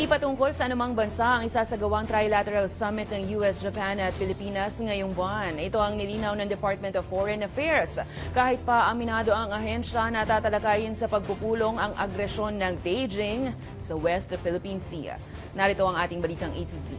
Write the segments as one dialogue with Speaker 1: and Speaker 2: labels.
Speaker 1: Hindi pa tungkol sa anumang bansa ang isasagawang trilateral summit ng US, Japan at Pilipinas ngayong buwan. Ito ang nilinaw ng Department of Foreign Affairs. Kahit pa aminado ang ahensya na tatalakayin sa pagpupulong ang agresyon ng Beijing sa West Philippine Sea. Narito ang ating balitang A to Z.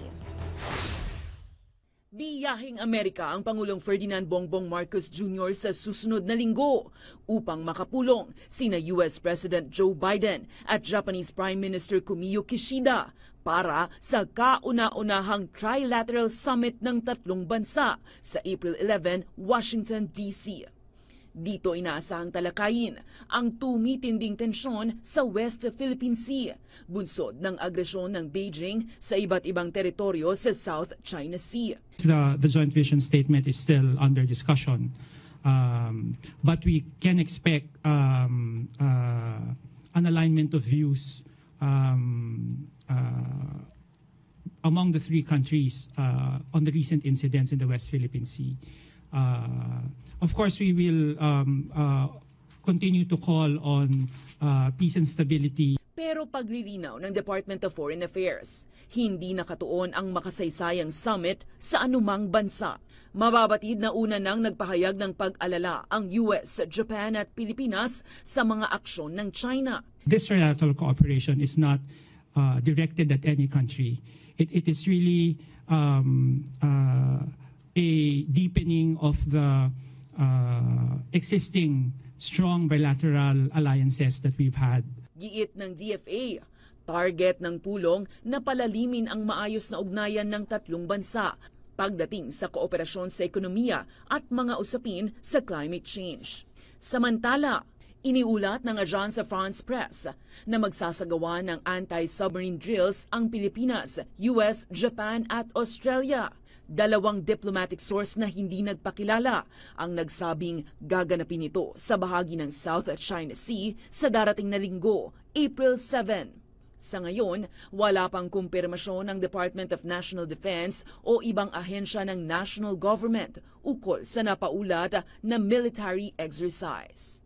Speaker 1: Biyahing Amerika ang Pangulong Ferdinand Bongbong Marcos Jr. sa susunod na linggo upang makapulong sina US President Joe Biden at Japanese Prime Minister Fumio Kishida para sa kauna-unahang trilateral summit ng tatlong bansa sa April 11, Washington, D.C. Dito inaasahang talakayin ang tumitinding tensyon sa West Philippine Sea, bunsod ng agresyon ng Beijing sa iba't ibang teritoryo sa South China Sea.
Speaker 2: The joint vision statement is still under discussion, but we can expect an alignment of views among the three countries on the recent incidents in the West Philippine Sea. Of course, we will continue to call on peace and stability.
Speaker 1: Pero paglilinaw ng Department of Foreign Affairs, hindi nakatuon ang makasaysayang summit sa anumang bansa. Mababatid na una nang nagpahayag ng pag-alala ang US, Japan at Pilipinas sa mga aksyon ng China.
Speaker 2: This trilateral cooperation is not directed at any country. It is really a deepening of the existing strong bilateral alliances that we've had.
Speaker 1: Giit ng DFA, target ng pulong na palalimin ang maayos na ugnayan ng tatlong bansa pagdating sa kooperasyon sa ekonomiya at mga usapin sa climate change. Samantala, iniulat ng Agence France Presse na magsasagawa ng anti-submarine drills ang Pilipinas, US, Japan at Australia. Dalawang diplomatic source na hindi nagpakilala ang nagsabing gaganapin ito sa bahagi ng South China Sea sa darating na linggo, April 7. Sa ngayon, wala pang kumpirmasyon ng Department of National Defense o ibang ahensya ng national government ukol sa napaulat na military exercise.